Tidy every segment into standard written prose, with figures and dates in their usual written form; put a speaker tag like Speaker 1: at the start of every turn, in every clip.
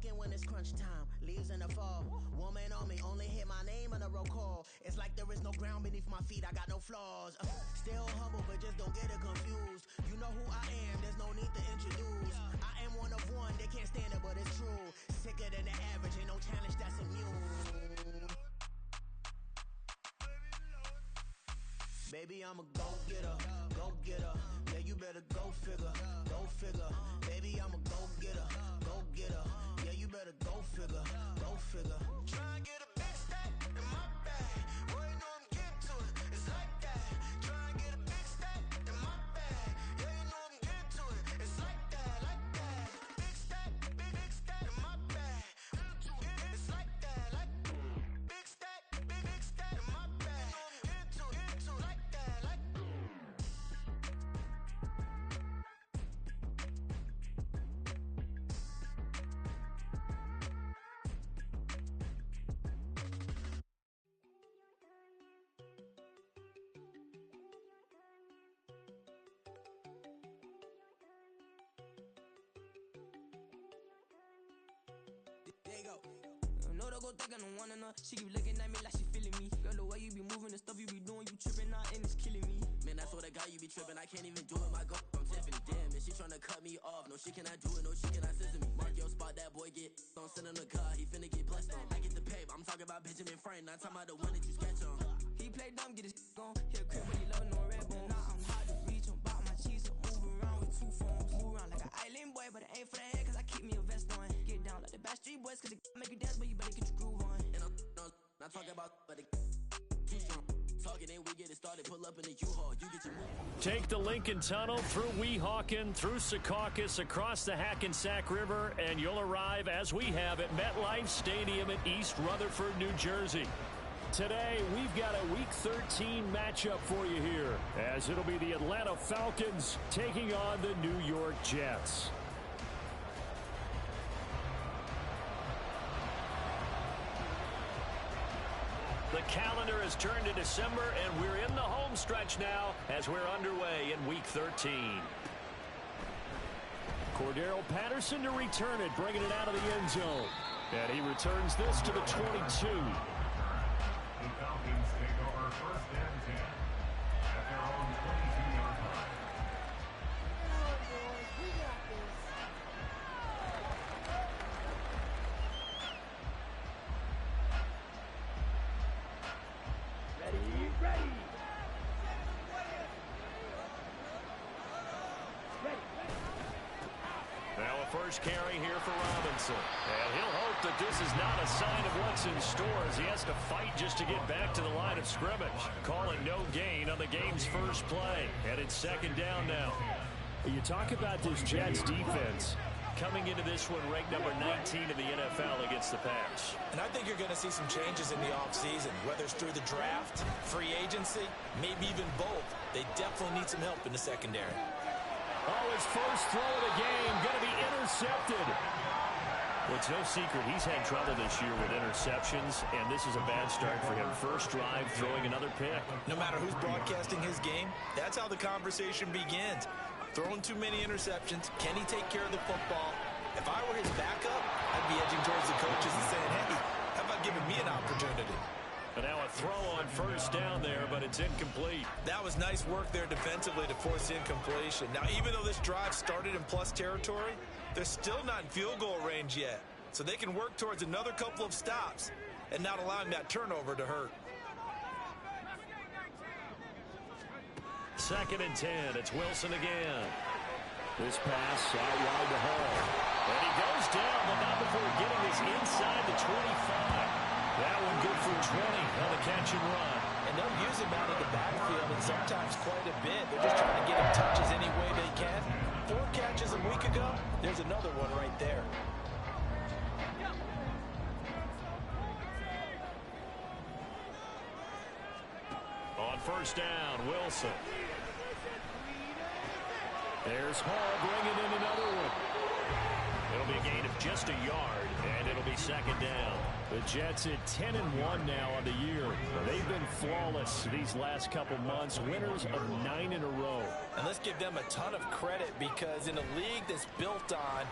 Speaker 1: walking when it's crunch time. Leaves in the fall. Woman on me, only hit my name on a roll call. It's like there is no ground beneath my feet. I got no flaws. Still humble, but just don't get it confused. You know who I am. There's no need to introduce. I am one of one. They can't stand it, but it's true. Sicker than the average. Ain't no challenge that's immune. Baby, I'm a go-getter, go-getter. Yeah, you better go figure, go figure. Baby, I'm a go-getter, go-getter. Yeah, you better go figure, go figure. Try and get a big stack in my bag. Boy, you know I'm getting to it. It's like that. Try and get a big stack in my bag. Yeah, you know I'm getting to it. It's like that, like that. Big stack, big stack in my bag. It's like that, like big stack in my bag. You know I'm getting to it, like that, like.
Speaker 2: There you go. No, don't go thinking I don't want enough. She keep looking at me like she feeling me. Girl, the way you be moving, the stuff you be doing, you tripping out and it's killing me.
Speaker 3: Man, that's what I got, you be tripping. I can't even do it, my girl. I'm Tiffany. Damn, and she tryna cut me off. No, she cannot do it, no, she cannot scissor me. Mark your spot, that boy get on. Send him the car, he finna get blessed on. I get the pay, I'm talking about Benjamin Franklin. Not talking about the one that you sketch on.
Speaker 2: He play dumb, get his gone. Hit a crib, but he loving no red bone. Now I'm hard to reach, I'm about my cheese. I move around with two phones. Move around like an island boy, but it ain't for the head, cause I keep me a vest on. Get down like the Backstreet Boys, cause it make you dance, but you better get your groove on.
Speaker 3: And I'm not talking about, but it too strong. Talking, then we get it started. Pull up in the U-Haul, you get your move.
Speaker 4: Take the Lincoln Tunnel through Weehawken, through Secaucus, across the Hackensack River, and you'll arrive, as we have, at MetLife Stadium in East Rutherford, New Jersey. Today, we've got a Week 13 matchup for you here, as it'll be the Atlanta Falcons taking on the New York Jets. The calendar has turned to December, and we're in the home stretch now as we're underway in Week 13. Cordero Patterson to return it, bringing it out of the end zone. And he returns this to the 22.
Speaker 5: The Falcons take over first and 10 at their own 22-yard line.
Speaker 4: Now a first carry here for Robinson. And he'll hope that this is not a sign of what's in store, as he has to fight just to get back to the line of scrimmage. Calling no gain on the game's first play. And it's second down now. You talk about this Jets defense coming into this one ranked number 19 in the NFL against the pass.
Speaker 6: And I think you're going to see some changes in the offseason, whether it's through the draft, free agency, maybe even both. They definitely need some help in the secondary.
Speaker 4: Oh, his first throw of the game going to be intercepted. Well, it's no secret he's had trouble this year with interceptions, and this is a bad start for him. First drive, throwing another pick.
Speaker 6: No matter who's broadcasting his game, that's how the conversation begins. Throwing too many interceptions, can he take care of the football? If I were his backup, I'd be edging towards the coaches and saying, hey, how about giving me an opportunity?
Speaker 4: But now a throw on first down there, but it's incomplete.
Speaker 6: That was nice work there defensively to force incompletion. Now, even though this drive started in plus territory, they're still not in field goal range yet. So they can work towards another couple of stops and not allowing that turnover to hurt.
Speaker 4: Second and 10. It's Wilson again. This pass out wide to Hall. And he goes down, but not before getting this inside the 25. That one good for 20 on the catch and run.
Speaker 6: And they'll use him out of the backfield, and sometimes quite a bit. They're just trying to get him touches any way they can. 4 catches a week ago, there's another one right there.
Speaker 4: On first down, Wilson. There's Hall bringing in another one. It'll be a gain of just a yard, and it'll be second down. The Jets at 10-1 now on the year. They've been flawless these last couple months, winners of 9 in a row.
Speaker 6: And let's give them a ton of credit, because in a league that's built on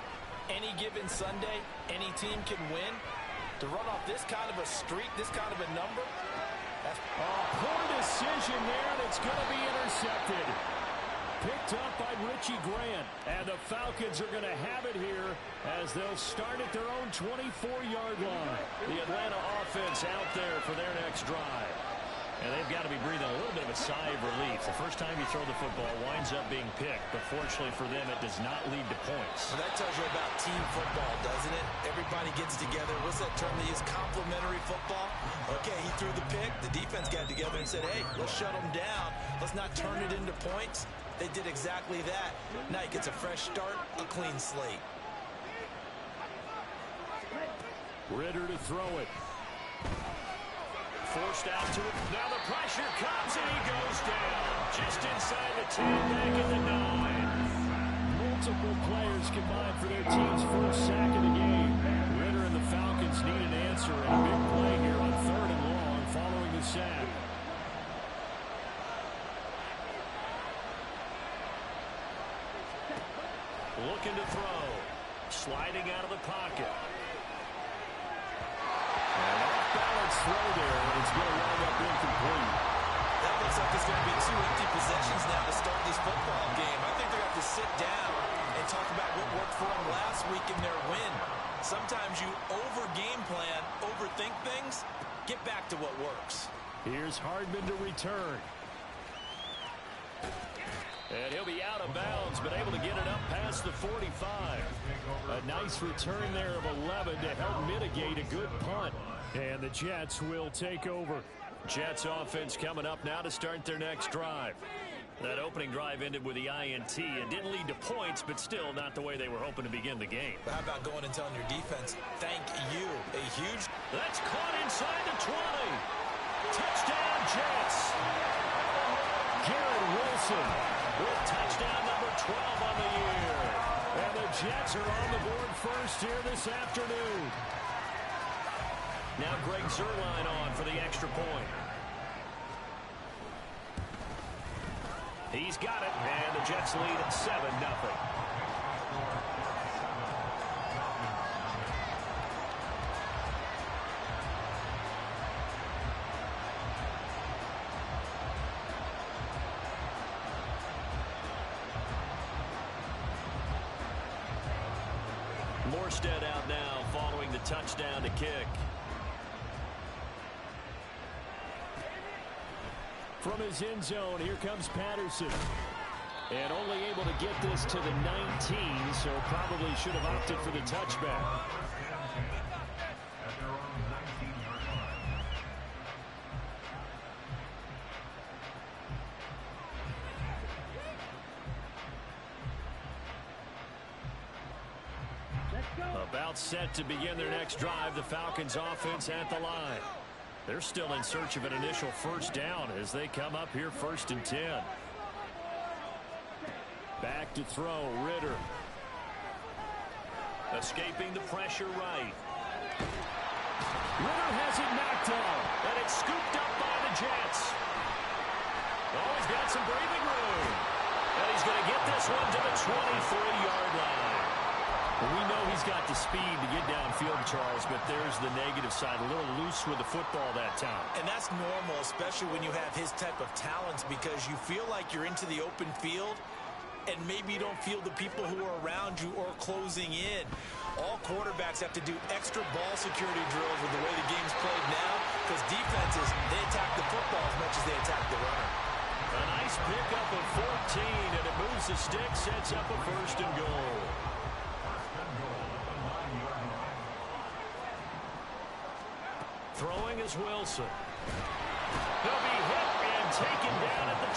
Speaker 6: any given Sunday, any team can win. To run off this kind of a streak, this kind of a number, that's...
Speaker 4: Poor decision there, and it's going to be intercepted. Picked up by Richie Grant. And the Falcons are going to have it here as they'll start at their own 24-yard line. The Atlanta offense out there for their next drive. And they've got to be breathing a little bit of a sigh of relief. The first time you throw the football winds up being picked, but fortunately for them, it does not lead to points.
Speaker 6: Well, that tells you about team football, doesn't it? Everybody gets together. What's that term they use? Complementary football. Okay, he threw the pick. The defense got together and said, hey, let's shut them down. Let's not turn it into points. They did exactly that. Now he gets a fresh start, a clean slate.
Speaker 4: Ritter to throw it. Forced out to it. Now the pressure comes and he goes down. Just inside the 10, back at the 9. Multiple players combined for their team's first sack of the game. Ritter and the Falcons need an answer and a big play here on 3rd and long following the sack. Looking to throw. Sliding out of the pocket. Off-balance throw there, and it's going to wind up incomplete.
Speaker 6: That looks like there's going to be 2 empty possessions now to start this football game. I think they're going to have to sit down and talk about what worked for them last week in their win. Sometimes you over-game plan, overthink things, get back to what works.
Speaker 4: Here's Hardman to return. And he'll be out of bounds, but able to get it up past the 45. A nice return there of 11 to help mitigate a good punt. And the Jets will take over. Jets offense coming up now to start their next drive. That opening drive ended with the INT. It didn't lead to points, but still not the way they were hoping to begin the game.
Speaker 6: But how about going and telling your defense, thank you. A huge...
Speaker 4: That's caught inside the 20. Touchdown, Jets. Garrett Wilson with touchdown number 12 on the year. And the Jets are on the board first here this afternoon. Now Greg Zuerlein on for the extra point. He's got it, and the Jets lead at 7-0. Morstead out now following the touchdown to kick. From his end zone, here comes Patterson. And only able to get this to the 19, so probably should have opted for the touchback. About set to begin their next drive, the Falcons offense at the line. They're still in search of an initial first down as they come up here 1st and 10. Back to throw, Ritter. Escaping the pressure right. Ritter has it knocked down, and it's scooped up by the Jets. Oh, he's got some breathing room. And he's going to get this one to the 23-yard line. We know he's got the speed to get downfield, Charles, but there's the negative side. A little loose with the football that time. And that's normal, especially when you have his type of talents, because you feel like you're into the open field, and maybe you don't feel the people who are around you or closing in. All quarterbacks have to do extra ball security drills with the way the game's played now, because defenses, they attack the football as much as they attack the runner. A nice pickup of 14, and it moves the stick, sets up a 1st and goal. Throwing is Wilson. He'll be hit and taken down at the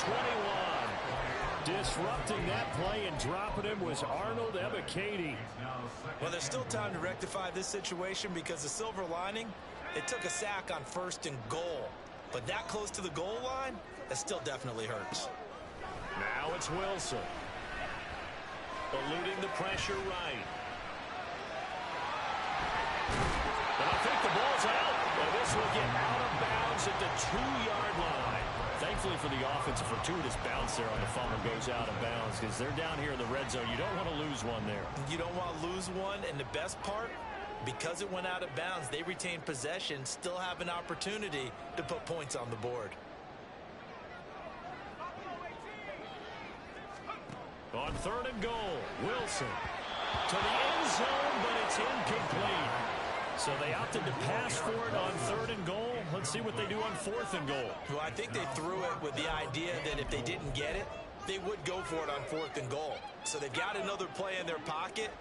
Speaker 4: 21. Disrupting that play and dropping him was Arnold Ebiketie.
Speaker 6: Well, there's still time to rectify this situation because the silver lining, it took a sack on 1st and goal. But that close to the goal line, that still definitely hurts.
Speaker 4: Now it's Wilson. Eluding the pressure right. And I think the ball's out. Well, this will get out of bounds at the 2-yard line. Thankfully for the offense, a fortuitous bounce there on the fumble goes out of bounds because they're down here in the red zone. You don't want to lose one there.
Speaker 6: You don't want to lose one, and the best part, because it went out of bounds, they retain possession, still have an opportunity to put points on the board.
Speaker 4: On 3rd and goal, Wilson to the end zone, but it's incomplete. So they opted to pass for it on 3rd and goal. Let's see what they do on 4th and goal.
Speaker 6: Well, I think they threw it with the idea that if they didn't get it, they would go for it on 4th and goal. So they've got another play in their pocket.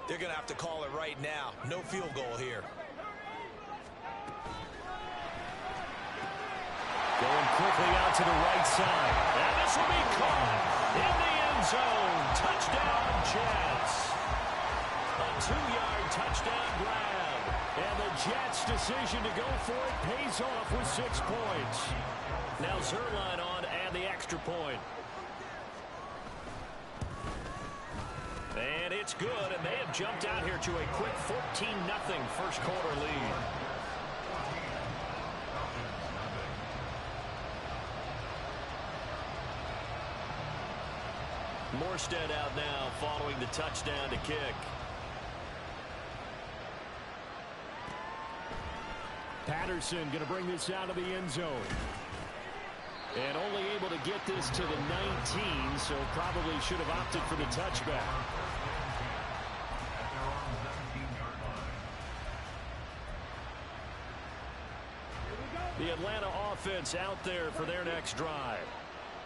Speaker 6: They're going to have to call it right now. No field goal here.
Speaker 4: Going quickly out to the right side. And this will be caught in the end zone. Touchdown, Jets. A 2-yard touchdown grab. And the Jets' decision to go for it pays off with 6 points. Now Zerline on and the extra point. And it's good, and they have jumped out here to a quick 14-0 first quarter lead. Morstead out now following the touchdown to kick. Patterson going to bring this out of the end zone. And only able to get this to the 19, so probably should have opted for the touchback. The Atlanta offense out there for their next drive.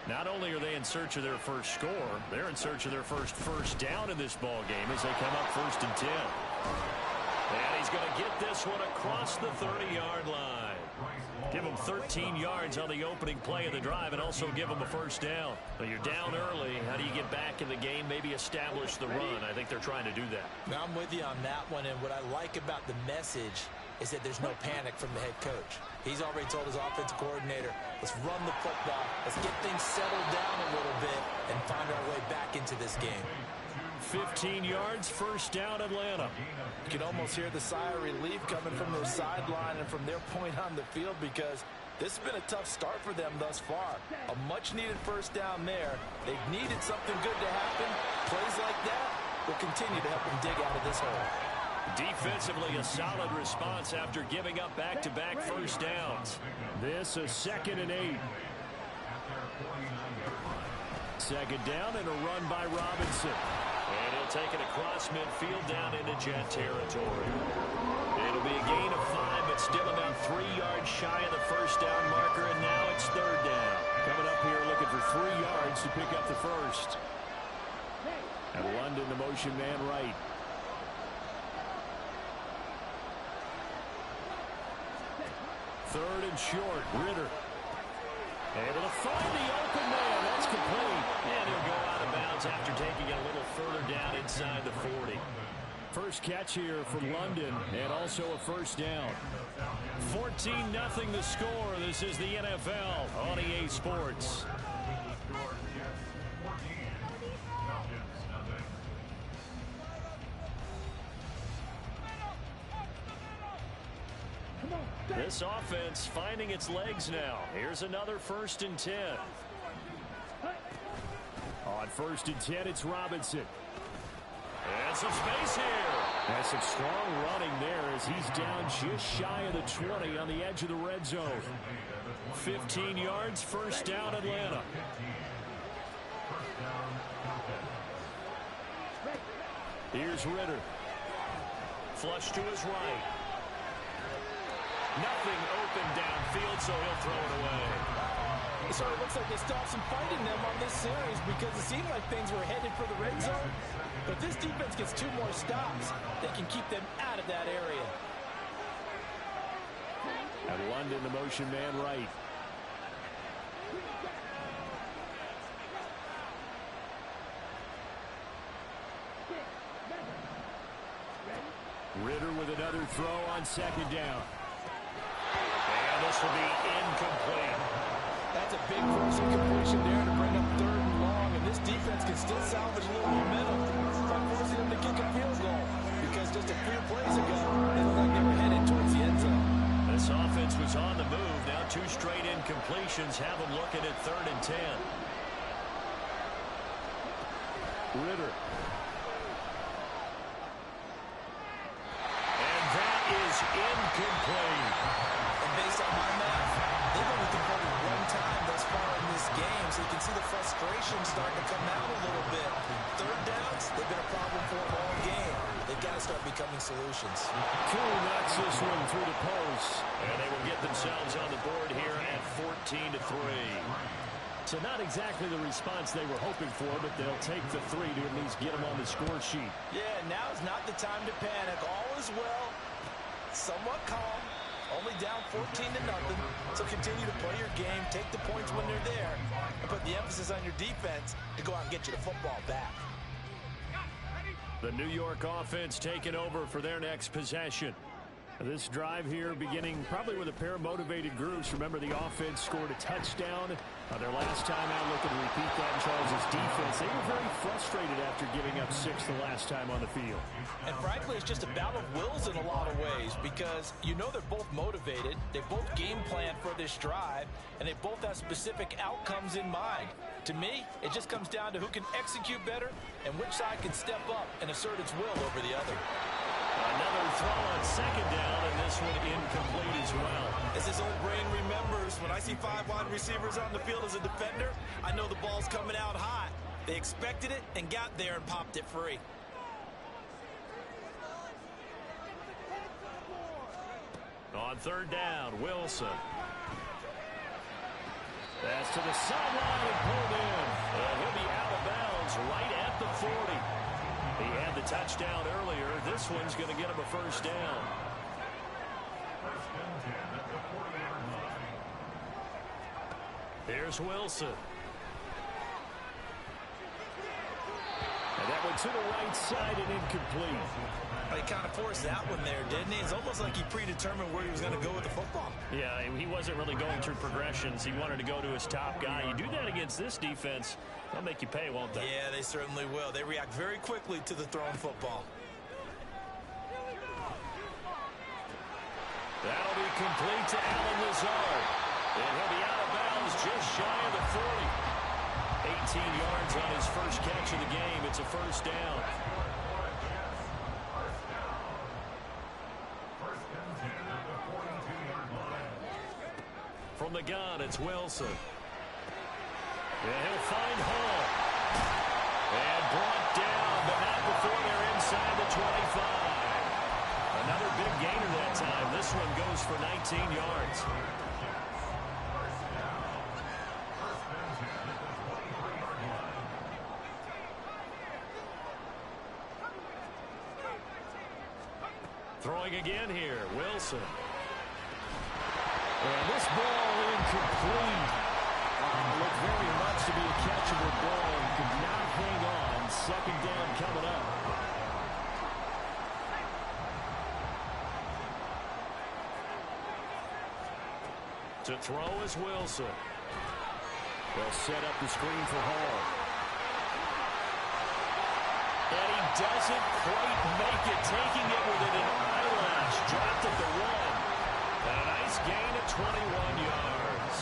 Speaker 4: Not only are they in search of their first score, they're in search of their first down in this ball game as they come up 1st and 10. And he's going to get this one across the 30-yard line. Give him 13 yards on the opening play of the drive and also give him a first down. But you're down early. How do you get back in the game? Maybe establish the run. I think they're trying to do that.
Speaker 6: Now, I'm with you on that one, and what I like about the message is that there's no panic from the head coach. He's already told his offensive coordinator, let's run the football, let's get things settled down a little bit and find our way back into this game.
Speaker 4: 15 yards, first down, Atlanta.
Speaker 6: You can almost hear the sigh of relief coming from their sideline and from their point on the field because this has been a tough start for them thus far. A much-needed first down there. They've needed something good to happen. Plays like that will continue to help them dig out of this hole.
Speaker 4: Defensively, a solid response after giving up back-to-back first downs. This is 2nd and 8. 2nd down and a run by Robinson. And he'll take it across midfield down into Jet territory. It'll be a gain of 5, but still about 3 yards shy of the first down marker, and now it's 3rd down. Coming up here looking for 3 yards to pick up the first. And London, the motion man right. Third and short, Ritter. Able to find the open man. That's complete. And he'll go out of bounds after taking it a little further down inside the 40. First catch here from London, and also a first down. 14-0 the score. This is the NFL on EA Sports. This offense finding its legs now. Here's another 1st and 10. On 1st and 10, it's Robinson. And some space here. And some strong running there as he's down just shy of the 20 on the edge of the red zone. 15 yards, first down, Atlanta. Here's Ritter. Flush to his right. Nothing open downfield, so he'll throw it away.
Speaker 7: So it looks like they stopped some fighting them on this series because it seemed like things were headed for the red zone. But if this defense gets 2 more stops, they can keep them out of that area.
Speaker 4: And London, the motion man right. Ritter with another throw on 2nd down. And this will be incomplete.
Speaker 7: That's a big first incompletion there to bring up 3rd and long, and this defense can still salvage a little momentum by forcing them to kick a field goal because just a few plays ago, it looked like they were headed towards the end zone.
Speaker 4: This offense was on the move. Now 2 straight incompletions have them looking at 3rd and 10. Ritter. And that is incomplete.
Speaker 6: And based on my math, they've only converted 1 time thus far in this game, so you can see the frustration starting to come out a little bit. 3rd downs, they've been a problem for them all game. They've got to start becoming solutions.
Speaker 4: Cool knocks this one through the post, and they will get themselves on the board here at 14-3. So not exactly the response they were hoping for, but they'll take the 3 to at least get them on the score sheet.
Speaker 6: Yeah, now's not the time to panic. All is well, somewhat calm, only down 14-0. So continue to play your game, take the points when they're there, and put the emphasis on your defense to go out and get you the football back.
Speaker 4: The New York offense taking over for their next possession. This drive here beginning probably with a pair of motivated groups. Remember, the offense scored a touchdown their last time out. Looking to repeat that in Charles' defense. They were very frustrated after giving up 6 the last time on the field.
Speaker 6: And frankly, it's just a battle of wills in a lot of ways because you know they're both motivated. They both game plan for this drive, and they both have specific outcomes in mind. To me, it just comes down to who can execute better and which side can step up and assert its will over the other.
Speaker 4: Another throw on 2nd down, and this one incomplete as well.
Speaker 6: As his old brain remembers, when I see 5 wide receivers on the field as a defender, I know the ball's coming out hot. They expected it and got there and popped it free.
Speaker 4: On 3rd down, Wilson. That's to the sideline and pulled in. And he'll be out of bounds right at the 40. He had the touchdown earlier. This one's going to get him a 1st down. Here's Wilson. And that one to the right side and incomplete.
Speaker 6: He kind of forced that one there, didn't he? It's almost like he predetermined where he was going to go with the football.
Speaker 4: Yeah, he wasn't really going through progressions. He wanted to go to his top guy. You do that against this defense, they'll make you pay, won't they?
Speaker 6: Yeah, they certainly will. They react very quickly to the thrown football.
Speaker 4: That'll be complete to Allen Lazard. And he'll be out of bounds just shy of the 40. 18 yards on his first catch of the game. It's a 1st down. From the gun, it's Wilson. And he'll find Hall. And brought down, but not before they're inside the 25. Another big gainer that time. This one goes for 19 yards. Throwing again here, Wilson. And this ball incomplete. Looked very much to be a catchable ball. Could not hang on. 2nd down coming up. To throw is Wilson. They'll set up the screen for Hall. And he doesn't quite make it. Taking it within an eyelash. Dropped at the 1. A nice gain of 21 yards.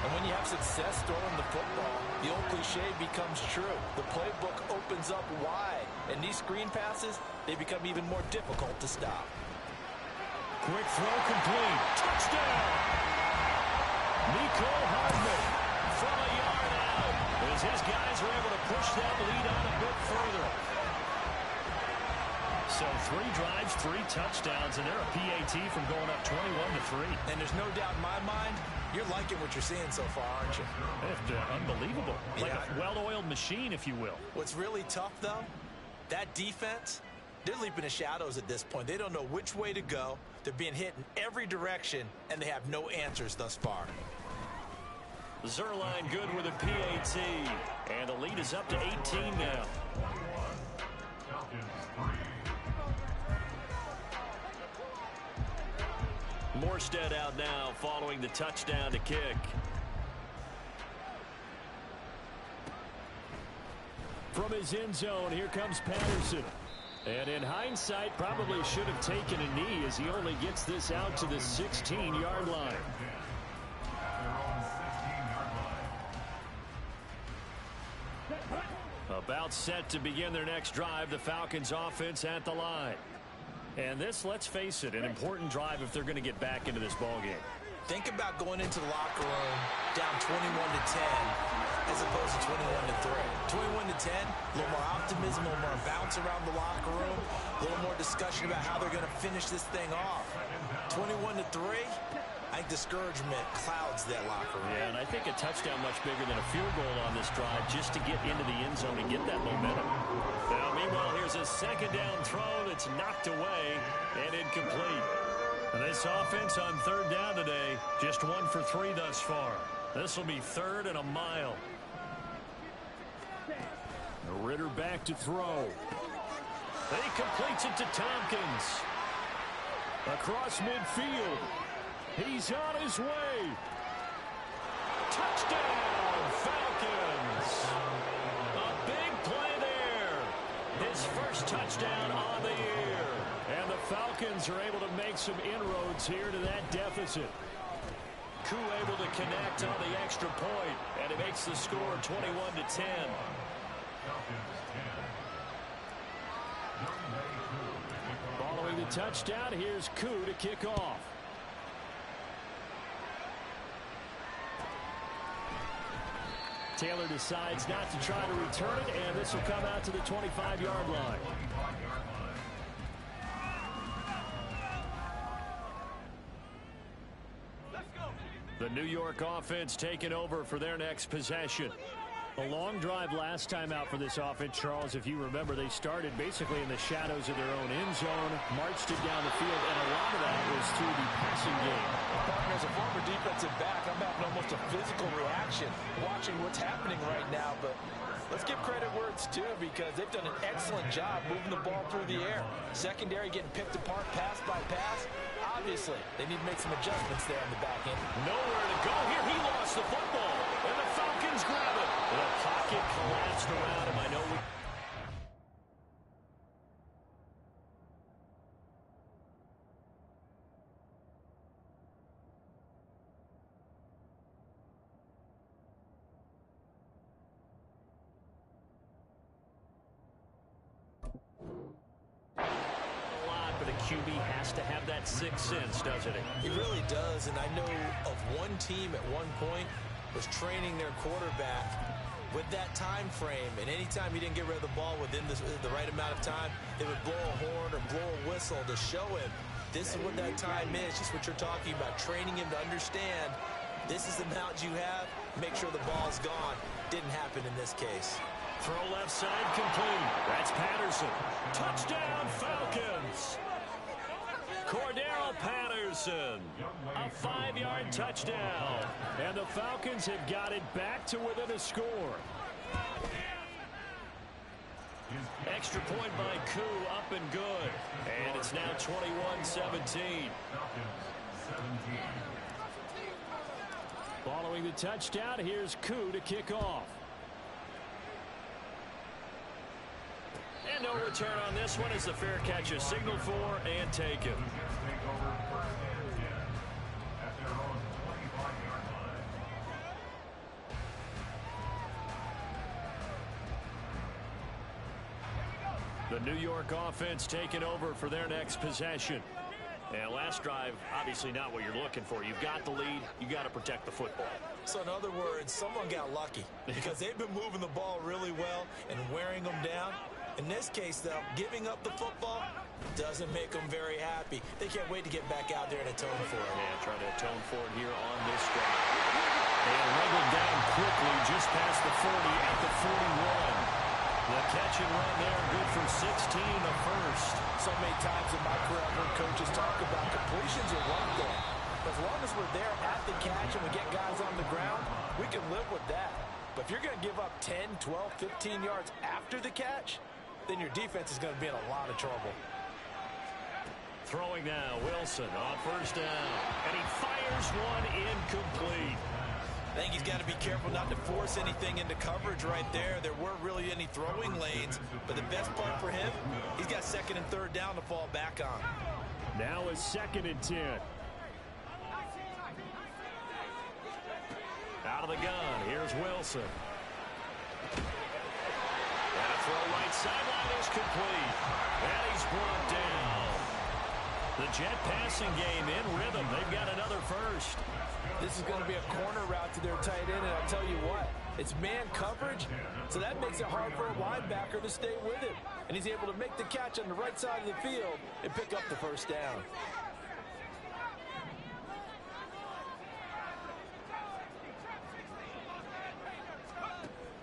Speaker 6: And when you have success throwing the football, the old cliche becomes true. The playbook opens up wide. And these screen passes, they become even more difficult to stop.
Speaker 4: Quick throw complete. Touchdown! Nico Hardman from a yard out. As his guys are able to push that lead on a bit further. So 3 drives, 3 touchdowns, and they're a PAT from going up 21-3.
Speaker 6: And there's no doubt in my mind, you're liking what you're seeing so far, aren't you?
Speaker 4: It's unbelievable. Like a well-oiled machine, if you will.
Speaker 6: What's really tough, though, that defense, they're leaping the shadows at this point. They don't know which way to go. They're being hit in every direction, and they have no answers thus far.
Speaker 4: Zerline good with a PAT, and the lead is up to 18 now. Morstead out now following the touchdown to kick. From his end zone, here comes Patterson. And in hindsight, probably should have taken a knee as he only gets this out to the 16-yard line. About set to begin their next drive, the Falcons offense at the line. And this, let's face it, an important drive if they're going to get back into this ballgame.
Speaker 6: Think about going into the locker room down 21-10 as opposed to 21-3. 21-10, a little more optimism, a little more bounce around the locker room, a little more discussion about how they're going to finish this thing off. 21-3, I think discouragement clouds that locker room.
Speaker 4: Yeah, and I think a touchdown much bigger than a field goal on this drive just to get into the end zone and get that momentum. Now, meanwhile, here's a second down throw that's knocked away and incomplete. And this offense on third down today, just 1 for 3 thus far. This will be 3rd and a mile. Ritter back to throw. He completes it to Tompkins. Across midfield. He's on his way. Touchdown, Falcons. A big play there. His first touchdown on the year. And the Falcons are able to make some inroads here to that deficit. Koo able to connect on the extra point, and it makes the score 21-10. Following the touchdown, here's Koo to kick off. Taylor decides not to try to return it, and this will come out to the 25-yard line. The New York offense taking over for their next possession. A long drive last time out for this offense, Charles. If you remember, they started basically in the shadows of their own end zone, marched it down the field, and a lot of that was through the passing game.
Speaker 7: As a former defensive back, I'm having almost a physical reaction watching what's happening right now, but let's give credit where it's due because they've done an excellent job moving the ball through the air. Secondary getting picked apart pass by pass. Obviously, they need to make some adjustments there on the back end.
Speaker 4: Nowhere to go here. He lost the football, and the Falcons grab it. The pocket collapsed around him. I know we... QB has to have that sixth sense, doesn't it?
Speaker 6: He really does, and I know of one team at one point was training their quarterback with that time frame, and anytime he didn't get rid of the ball within the right amount of time, they would blow a horn or blow a whistle to show him this is what that time is, just what you're talking about, training him to understand this is the amount you have, make sure the ball's gone. Didn't happen in this case.
Speaker 4: Throw left side complete. That's Patterson. Touchdown, Falcons. Cordero Patterson, a 5-yard touchdown, and the Falcons have got it back to within a score. Extra point by Koo, up and good, and it's now 21-17. Following the touchdown, here's Koo to kick off. And no return on this one as the fair catch is signaled for and taken. The New York offense taking over for their next possession. And last drive, obviously not what you're looking for. You've got the lead. You got to protect the football.
Speaker 6: So in other words, someone got lucky because they've been moving the ball really well and wearing them down. In this case, though, giving up the football doesn't make them very happy. They can't wait to get back out there and atone for it.
Speaker 4: Yeah, trying to atone for it here on this drive. And wriggled down quickly just past the 40 at the 41. The catch and run there, good for 16, the first.
Speaker 7: So many times in my career, I've heard coaches talk about completions are one thing. But as long as we're there at the catch and we get guys on the ground, we can live with that. But if you're going to give up 10, 12, 15 yards after the catch, then your defense is going to be in a lot of trouble.
Speaker 4: Throwing now, Wilson on first down. And he fires one incomplete.
Speaker 6: I think he's got to be careful not to force anything into coverage right there. There weren't really any throwing lanes. But the best part for him, he's got second and third down to fall back on.
Speaker 4: Now a 2nd and 10. Out of the gun, here's Wilson. throw right sideline is complete. And he's brought down. The Jet passing game in rhythm. They've got another first.
Speaker 7: This is going to be a corner route to their tight end, and I'll tell you what, it's man coverage, so that makes it hard for a linebacker to stay with him. And he's able to make the catch on the right side of the field and pick up the first down.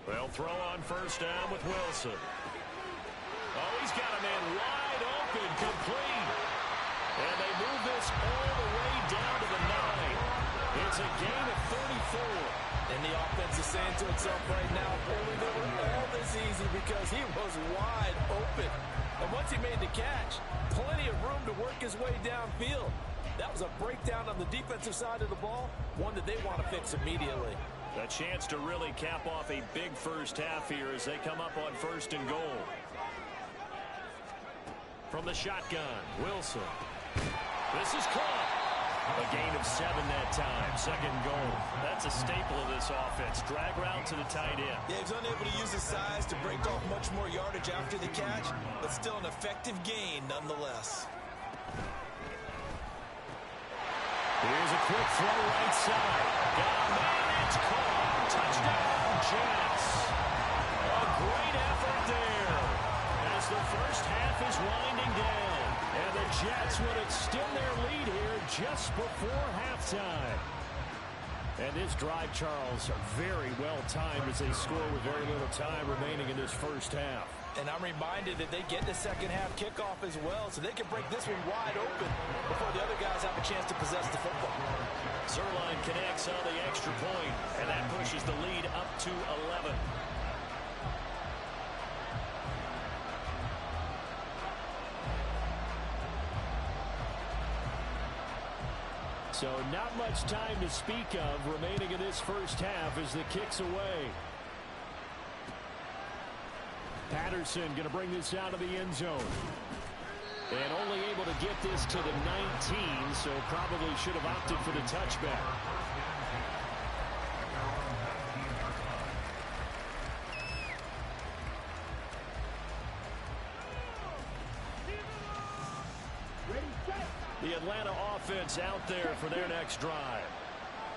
Speaker 4: They'll throw on first down with Wilson. Oh, he's got a man wide open, complete. And they move this all the way down to the 9. It's a gain of 34.
Speaker 7: And the offense is saying to itself right now, only they were all this easy because he was wide open. And once he made the catch, plenty of room to work his way downfield. That was a breakdown on the defensive side of the ball, one that they want to fix immediately.
Speaker 4: A chance to really cap off a big first half here as they come up on first and goal. From the shotgun, Wilson. This is caught. A gain of 7 that time. Second goal. That's a staple of this offense. Drag route to the tight end.
Speaker 6: Yeah, he's unable to use his size to break off much more yardage after the catch, but still an effective gain nonetheless.
Speaker 4: Here's a quick throw right side. Got a man, it's caught. Touchdown, Jets. A great effort there as the first half is winding down. And the Jets would extend their lead here just before halftime. And this drive, Charles, very well timed as they score with very little time remaining in this first half.
Speaker 7: And I'm reminded that they get the second half kickoff as well, so they can break this one wide open before the other guys have a chance to possess the football.
Speaker 4: Zerline connects on the extra point, and that pushes the lead up to 11. So not much time to speak of remaining in this first half as the kick's away. Patterson going to bring this out of the end zone. And only able to get this to the 19, so probably should have opted for the touchback. The Atlanta offense out there for their next drive.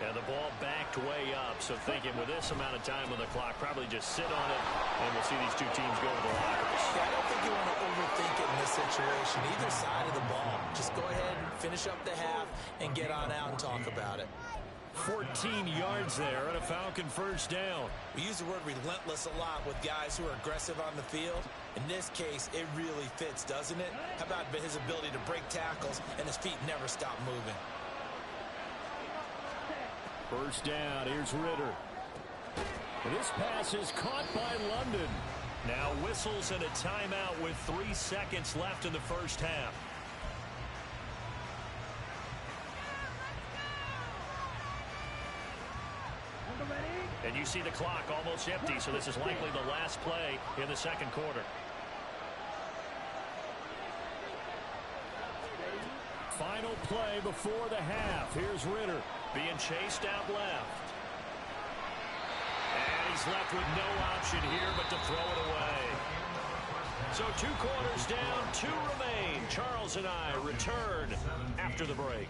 Speaker 4: And the ball backed way up, so thinking with this amount of time on the clock, probably just sit on it, and we'll see these two teams go to the lockers.
Speaker 6: Yeah, I don't think you want to overthink it in this situation. Either side of the ball. Just go ahead and finish up the half and get on out and talk about it.
Speaker 4: 14 yards there and a Falcon first down.
Speaker 6: We use the word relentless a lot with guys who are aggressive on the field. In this case, it really fits, doesn't it? How about his ability to break tackles and his feet never stop moving?
Speaker 4: First down, here's Ritter. This pass is caught by London. Now whistles and a timeout with 3 seconds left in the first half. And you see the clock almost empty, so this is likely the last play in the second quarter. Final play before the half. Here's Ritter being chased out left. And he's left with no option here but to throw it away. So 2 quarters down, 2 remain. Charles and I return after the break.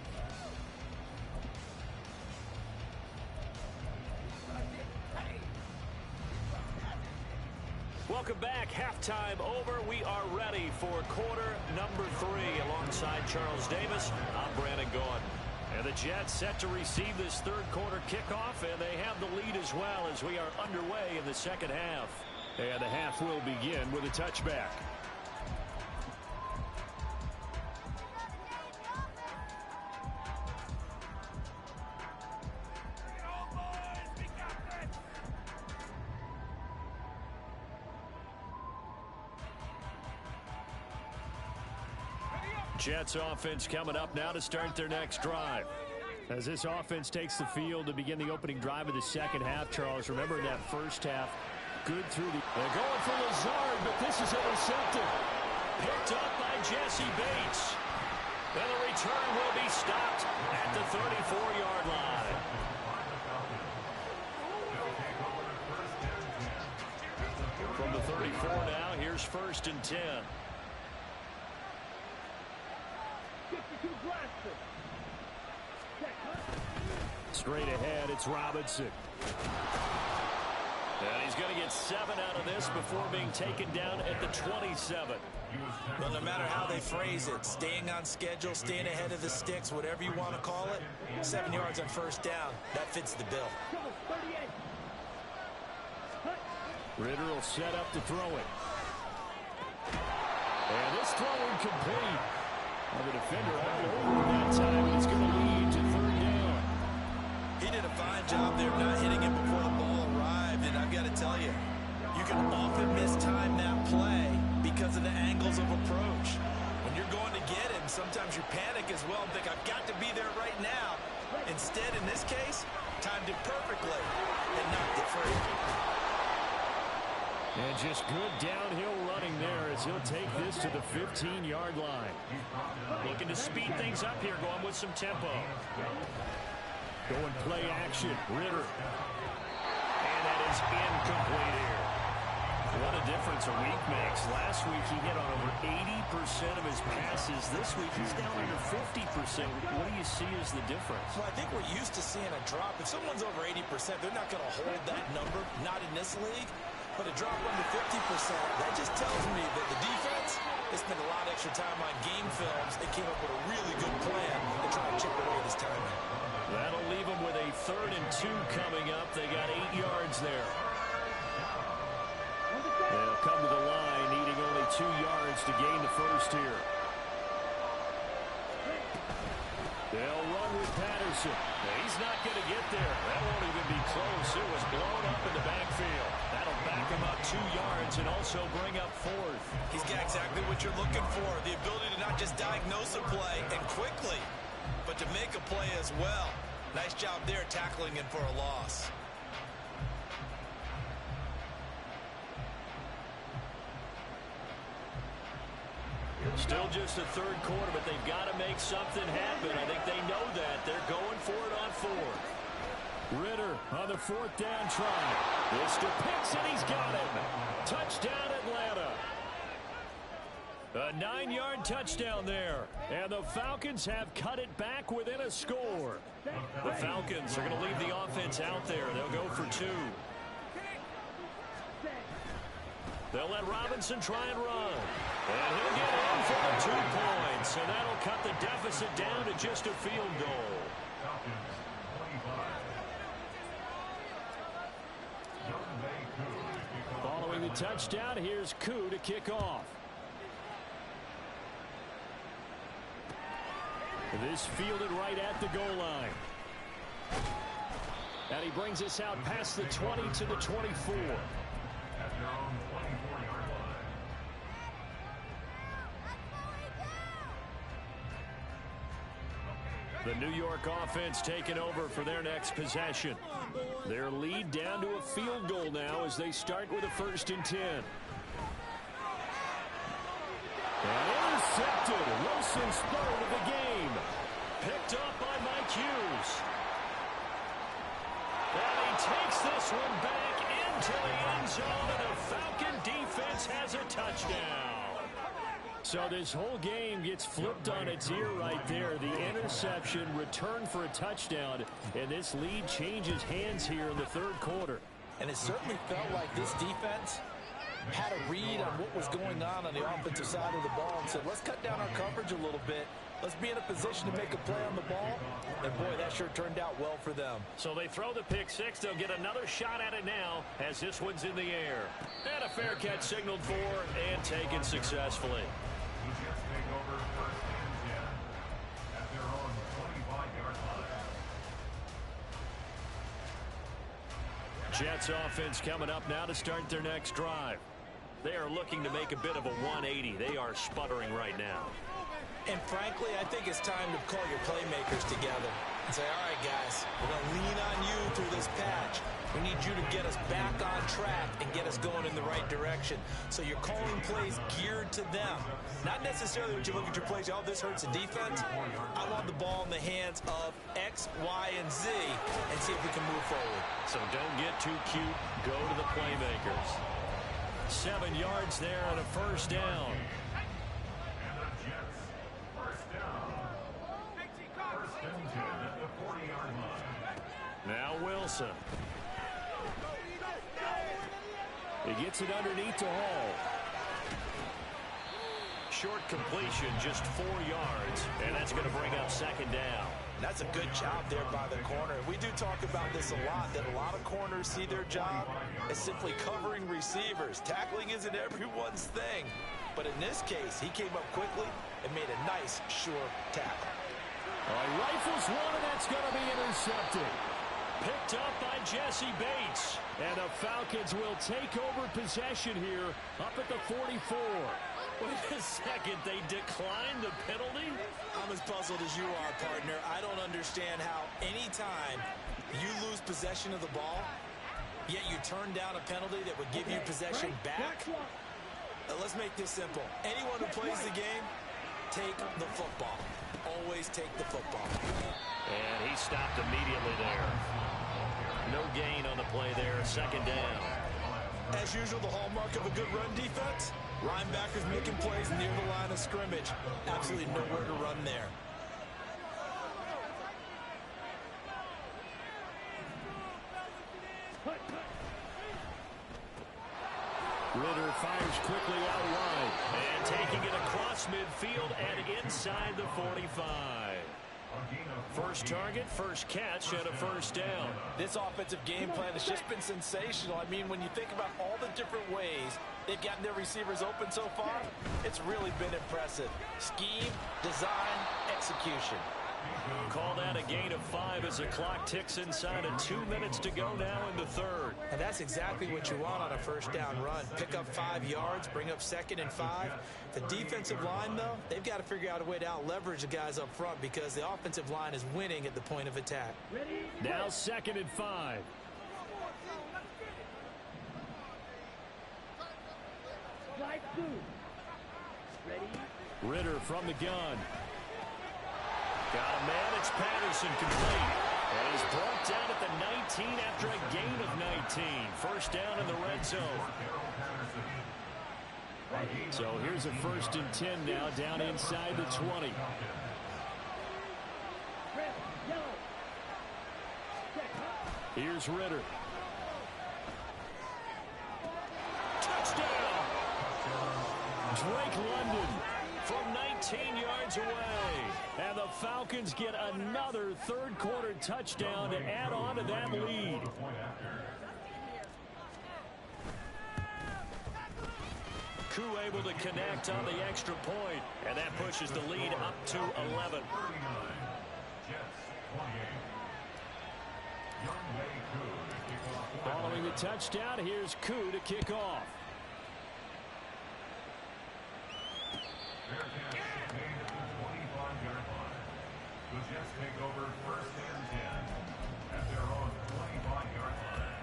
Speaker 4: Welcome back. Halftime over. We are ready for quarter number 3. Alongside Charles Davis, I'm Brandon Gordon. And the Jets set to receive this third quarter kickoff, and they have the lead as well as we are underway in the second half. And the half will begin with a touchback. Jets offense coming up now to start their next drive. As this offense takes the field to begin the opening drive of the second half, Charles, remember that first half, good through the... They're going for Lazard, but this is intercepted. Picked up by Jesse Bates. And the return will be stopped at the 34-yard line. From the 34 now, Here's 1st and 10. Straight ahead, it's Robinson. And he's going to get 7 out of this before being taken down at the 27.
Speaker 6: Well, no matter how they phrase it, staying on schedule, staying ahead of the sticks, whatever you want to call it, 7 yards on 1st down, that fits the bill.
Speaker 4: Ritter will set up to throw it. And this throw incomplete. Well, the defender all over that time, and it's going to lead to 3rd down.
Speaker 6: He did a fine job there not hitting it before the ball arrived, and I've got to tell you, you can often mistime that play because of the angles of approach. When you're going to get him, sometimes you panic as well and think, I've got to be there right now. Instead, in this case, timed it perfectly and knocked it free.
Speaker 4: And just good downhill running there as he'll take this to the 15-yard line. Looking to speed things up here, going with some tempo. Going play action, Ritter. And that is incomplete here. What a difference a week makes. Last week he hit on over 80% of his passes. This week he's down under 50%. What do you see as the difference?
Speaker 6: Well, I think we're used to seeing a drop. If someone's over 80%, they're not going to hold that number, not in this league. But a drop under 50%, that just tells me that the defense has spent a lot of extra time on game films and came up with a really good plan to try to chip away this timing.
Speaker 4: That'll leave them with a 3rd and 2 coming up. They got 8 yards there. They'll come to the line, needing only 2 yards to gain the 1st here. They'll run with Patterson. He's not going to get there. That won't even be close. It was blown up in the backfield. That'll back him up 2 yards and also bring up 4th.
Speaker 6: He's got exactly what you're looking for, the ability to not just diagnose a play and quickly, but to make a play as well. Nice job there tackling him for a loss.
Speaker 4: Still just a 3rd quarter, but they've got to make something happen. I think they know that. They're going for it on 4th. Ritter on the 4th down try. This to Pitts, and he's got him. Touchdown, Atlanta. A 9-yard touchdown there. And the Falcons have cut it back within a score. The Falcons are going to leave the offense out there. They'll go for 2. They'll let Robinson try and run. And he'll get in for the 2 points. And that'll cut the deficit down to just a field goal. Following the touchdown, here's Koo to kick off. This fielded right at the goal line. And he brings us out past the 20 to the 24. The New York offense taking over for their next possession. Their lead down to a field goal now as they start with a 1st and 10. And intercepted. Wilson's 3rd of the game. Picked up by Mike Hughes. And he takes this one back into the end zone, and the Falcon defense has a touchdown. So this whole game gets flipped on its ear right there. The interception, return for a touchdown, and this lead changes hands here in the 3rd quarter.
Speaker 7: And it certainly felt like this defense had a read on what was going on the offensive side of the ball and said, let's cut down our coverage a little bit. Let's be in a position to make a play on the ball. And, boy, that sure turned out well for them.
Speaker 4: So they throw the pick 6. They'll get another shot at it now as this one's in the air. And a fair catch signaled for and taken successfully.
Speaker 5: Take over 1st and 10 at their own 25-yard line.
Speaker 4: Jets offense coming up now to start their next drive. They are looking to make a bit of a 180. They are sputtering right now.
Speaker 6: And frankly, I think it's time to call your playmakers together and say, all right, guys, we're going to lean on you through this patch. We need you to get us back on track and get us going in the right direction. So you're calling plays geared to them. Not necessarily when you look at your plays, oh, this hurts the defense. I want the ball in the hands of X, Y, and Z and see if we can move forward.
Speaker 4: So don't get too cute. Go to the playmakers. 7 yards there and a first down.
Speaker 5: And the Jets, first down. First and 10 at the 40-yard line.
Speaker 4: Now Wilson. He gets it underneath to Hall. Short completion, just 4 yards, and that's going to bring up second down.
Speaker 6: That's a good job there by the corner. We do talk about this a lot, that a lot of corners see their job as simply covering receivers. Tackling isn't everyone's thing. But in this case, he came up quickly and made a nice, sure tackle.
Speaker 4: All right, rifles one, and that's going to be intercepted. Picked up by Jesse Bates. And the Falcons will take over possession here up at the 44. Wait a second, they declined the penalty?
Speaker 6: I'm as puzzled as you are, partner. I don't understand how any time you lose possession of the ball, yet you turn down a penalty that would give you possession back. Let's make this simple. Anyone who plays the game, take the football. Always take the football.
Speaker 4: And he stopped immediately there. No gain on the play there, second down.
Speaker 6: As usual, the hallmark of a good run defense, linebackers making plays near the line of scrimmage. Absolutely nowhere to run there.
Speaker 4: Ritter fires quickly out wide. And taking it across midfield and inside the 45. First target, first catch, and a first down.
Speaker 6: This offensive game plan has just been sensational. I mean, when you think about all the different ways they've gotten their receivers open so far, it's really been impressive. Scheme, design, execution.
Speaker 4: Call that a gain of 5 as the clock ticks inside of 2 minutes to go now in the third.
Speaker 6: And that's exactly what you want on a first down run. Pick up 5 yards, bring up second and 5. The defensive line, though, they've got to figure out a way to out-leverage the guys up front because the offensive line is winning at the point of attack.
Speaker 4: Now second and 5. Ritter from the gun. Got a man, it's Patterson complete. And he's brought down at the 19 after a gain of 19. First down in the red zone. So here's a first and 10 now down inside the 20. Here's Ritter. Touchdown! Drake London from 19 yards away. And the Falcons get another third-quarter touchdown to add on to that lead. Koo able to connect on the extra point, and that pushes the lead up to 11. Following the touchdown, here's Koo to kick off.
Speaker 5: The Jets take over first and 10 at their own 25-yard line.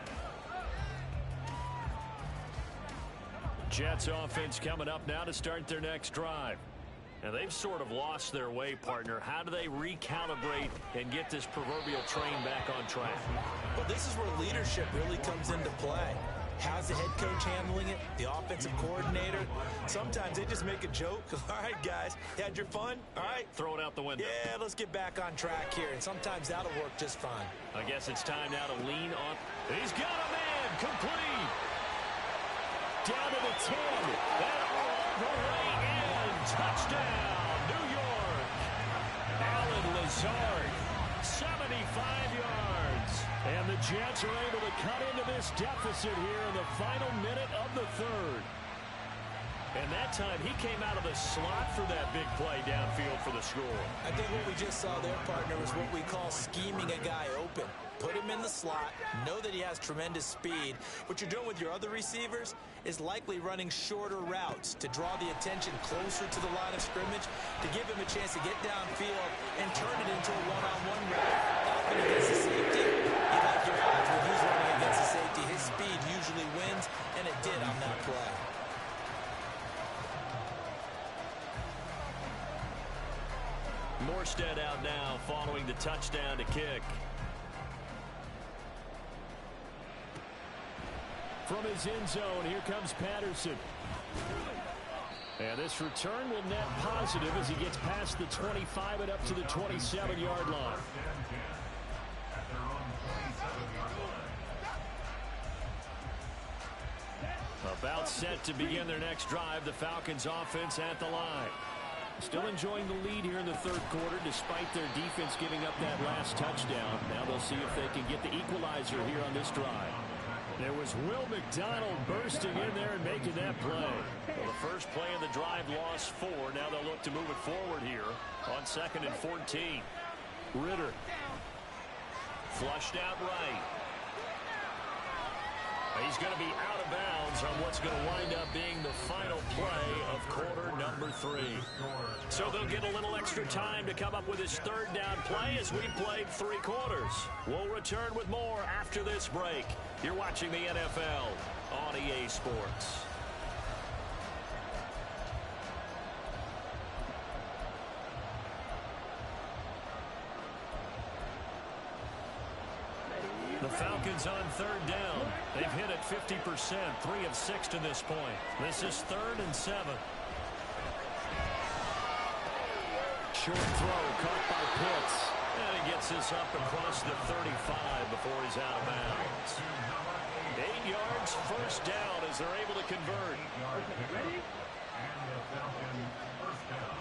Speaker 4: Jets offense coming up now to start their next drive. Now they've sort of lost their way, partner. How do they recalibrate and get this proverbial train back on track?
Speaker 6: Well, this is where leadership really comes into play. How's the head coach handling it? The offensive coordinator? Sometimes they just make a joke. All right, guys, you had your fun? All right.
Speaker 4: Throw it out the window.
Speaker 6: Yeah, let's get back on track here. And sometimes that'll work just fine.
Speaker 4: I guess it's time now to lean on. He's got a man. Complete. Down to the 10. And all the way in. Touchdown, New York. Alan Lazard, 75 yards. And the Jets are able to cut into this deficit here in the final minute of the third. And that time, he came out of the slot for that big play downfield for the score.
Speaker 6: I think what we just saw there, partner, was what we call scheming a guy open. Put him in the slot, know that he has tremendous speed. What you're doing with your other receivers is likely running shorter routes to draw the attention closer to the line of scrimmage, to give him a chance to get downfield and turn it into a one-on-one route. Often against the safety, you like your odds when he's running against the safety. His speed usually wins, and it did on that play.
Speaker 4: Morstead out now following the touchdown to kick. From his end zone, here comes Patterson. And this return will net positive as he gets past the 25 and up to the 27-yard line. About set to begin their next drive, the Falcons offense at the line. Still enjoying the lead here in the third quarter despite their defense giving up that last touchdown. Now they'll see if they can get the equalizer here on this drive. There was Will McDonald bursting in there and making that play. Well, the first play of the drive lost 4. Now they'll look to move it forward here on 2nd and 14. Ritter. Flushed out right. He's going to be out of bounds on what's going to wind up being the final play of quarter number 3. So they'll get a little extra time to come up with his third down play as we played 3 quarters. We'll return with more after this break. You're watching the NFL on EA Sports. The Falcons on third down. They've hit it 50%, 3 of 6 to this point. This is 3rd and 7. Short throw caught by Pitts. And he gets this up across the 35 before he's out of bounds. 8 yards, first down as they're able to convert.
Speaker 5: Ready? And the Falcons first down.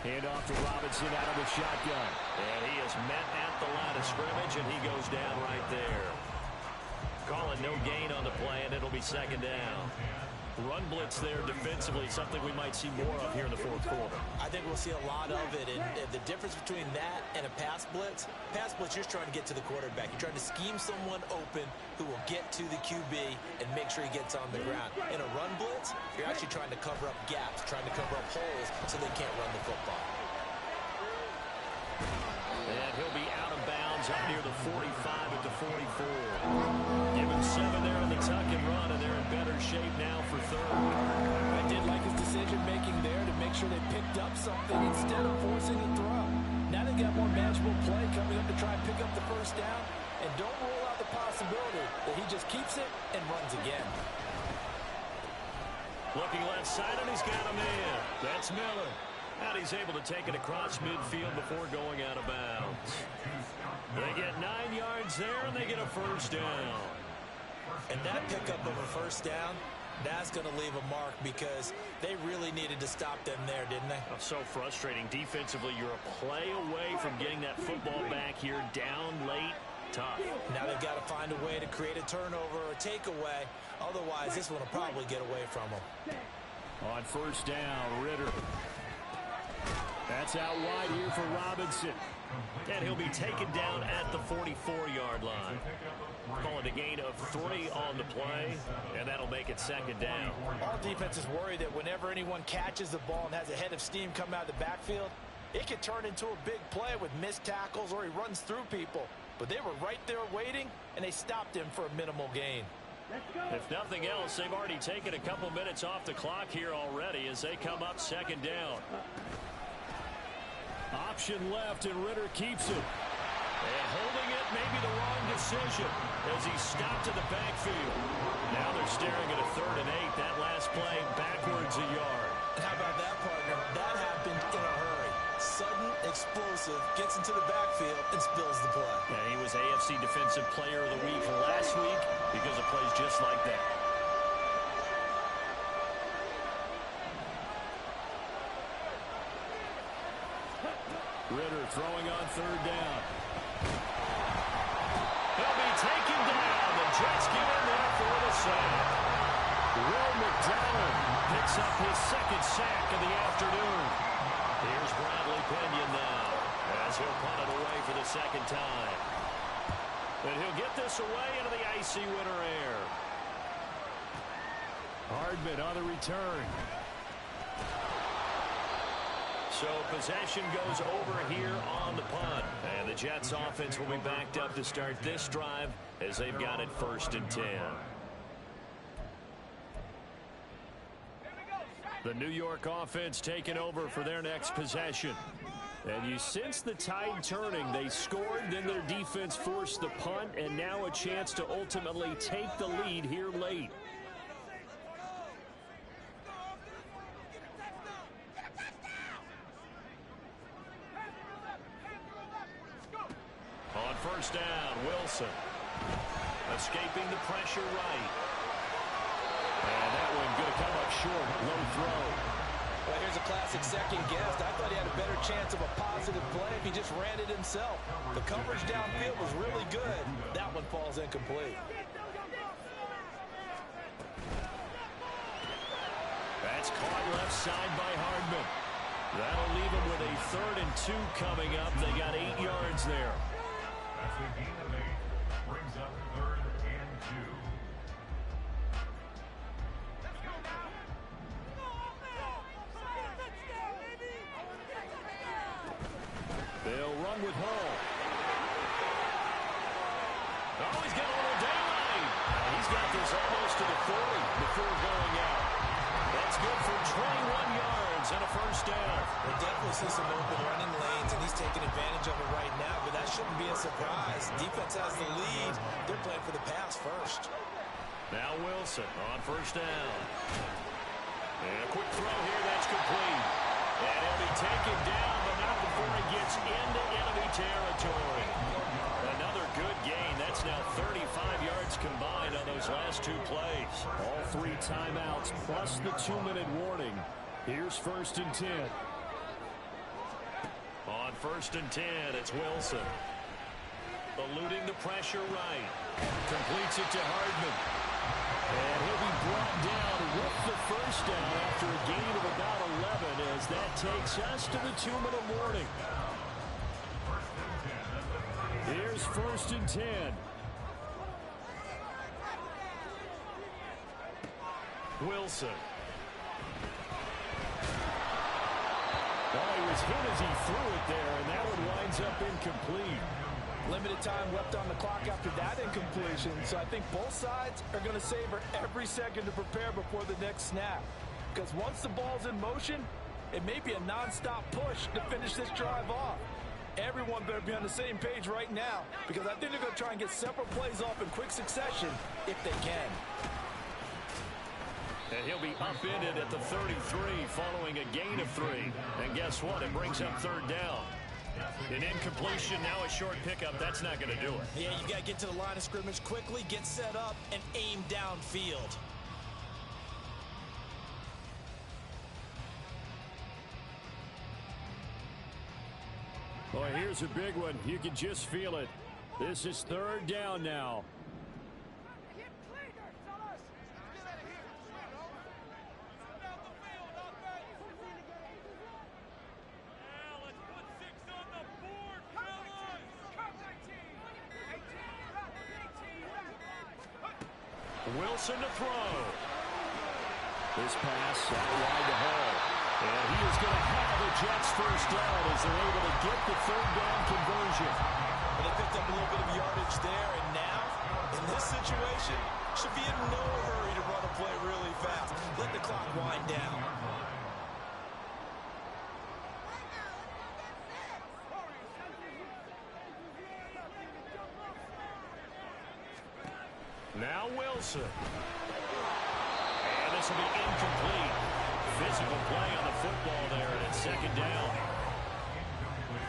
Speaker 4: Hand off to Robinson out of the shotgun. And he is met at the line of scrimmage, and he goes down right there. Calling no gain on the play, and it'll be 2nd down. Run blitz there defensively, something we might see more of here in the fourth quarter.
Speaker 6: I think we'll see a lot of it. And the difference between that and a pass blitz, you're just trying to get to the quarterback. You're trying to scheme someone open who will get to the QB and make sure he gets on the ground. In a run blitz, you're actually trying to cover up gaps, trying to cover up holes so they can't run the football.
Speaker 4: And he'll be out of bounds up near the 45 at the 44. Give him 7 there on the tuck and run, and they're in better shape now for 3rd.
Speaker 7: I did like his decision-making there to make sure they picked up something instead of forcing a throw. Now they've got more manageable play coming up to try and pick up the first down, and don't rule out the possibility that he just keeps it and runs again.
Speaker 4: Looking left side, and he's got him in. That's Miller. And he's able to take it across midfield before going out of bounds. They get 9 yards there, and they get a first down.
Speaker 6: And that pickup of a first down, that's going to leave a mark because they really needed to stop them there, didn't they?
Speaker 4: So frustrating. Defensively, you're a play away from getting that football back here down late. Tough.
Speaker 6: Now they've got to find a way to create a turnover or a takeaway. Otherwise, this one will probably get away from them.
Speaker 4: On first down, Ritter. That's out wide here for Robinson. And he'll be taken down at the 44-yard line. Call it a gain of 3 on the play, and that'll make it 2nd down.
Speaker 7: All defenses worry that whenever anyone catches the ball and has a head of steam come out of the backfield, it can turn into a big play with missed tackles or he runs through people. But they were right there waiting, and they stopped him for a minimal gain.
Speaker 4: If nothing else, they've already taken a couple minutes off the clock here already as they come up 2nd down. Option left, and Ritter keeps it. And holding it may be the wrong decision as he stopped in the backfield. Now they're staring at a 3rd and 8. That last play backwards a yard.
Speaker 6: How about that, partner? That happened in a hurry. Sudden, explosive, gets into the backfield and spills the play.
Speaker 4: And he was AFC Defensive Player of the Week last week because of plays just like that. Ritter throwing on 3rd down. He'll be taken down. The Jets get in there for the sack. Will McDonald picks up his 2nd sack of the afternoon. Here's Bradley Pinion now as he'll punt it away for the 2nd time. And he'll get this away into the icy winter air. Hardman on the return. So possession goes over here on the punt. And the Jets offense will be backed up to start this drive as they've got it 1st and 10. The New York offense taking over for their next possession. And you sense the tide turning. They scored, then their defense forced the punt, and now a chance to ultimately take the lead here late. On first down, Wilson. Escaping the pressure right. And that one going to come up short. Low throw.
Speaker 7: Well, here's a classic second guess. I thought he had a better chance of a positive play if he just ran it himself. The coverage downfield was really good. That one falls incomplete.
Speaker 4: That's caught left side by Hardman. That'll leave him with a 3rd and 2 coming up. They got 8 yards there.
Speaker 5: That's a gain of 8. Brings up 3rd and 2.
Speaker 4: They'll run with Hall. Oh, he's got a little daylight. He's got this almost to the 40 before going out. That's good for 21 yards and a first down.
Speaker 6: We'll definitely see some open running lanes, and he's taking advantage of it right now, but that shouldn't be a surprise. Defense has the lead. They're playing for the pass first.
Speaker 4: Now Wilson on first down. And a quick throw here. That's complete. And he'll be taken down, but not before he gets into enemy territory. Another good gain. That's now 35 yards combined on those last 2 plays. All 3 timeouts plus the 2-minute warning. Here's 1st and 10. On 1st and 10, it's Wilson. Eluding the pressure right. Completes it to Hardman. And he'll be brought down with the first down after a gain of about 11 as that takes us to the 2-minute warning. Here's 1st and 10. Wilson. Well, he was hit as he threw it there, and that one winds up incomplete.
Speaker 7: Limited time left on the clock after that incompletion, so I think both sides are going to savor every second to prepare before the next snap. Because once the ball's in motion, it may be a non-stop push to finish this drive off. Everyone better be on the same page right now, because I think they're going to try and get several plays off in quick succession if they can.
Speaker 4: And he'll be upended at the 33 following a gain of 3. And guess what? It brings up 3rd down. An incompletion, now a short pickup. That's not going to do it.
Speaker 6: Yeah, you got to get to the line of scrimmage quickly, get set up, and aim downfield.
Speaker 4: Boy, here's a big one. You can just feel it. This is 3rd down now. Wilson to throw. This pass out wide to Hall. And he is going to have the Jets first down as they're able to get the 3rd down conversion.
Speaker 6: And they picked up a little bit of yardage there, and now, in this situation, should be in no hurry to run a play really fast. Let the clock wind down.
Speaker 4: Now Wilson. And this will be incomplete. Physical play on the football there, and it's 2nd down.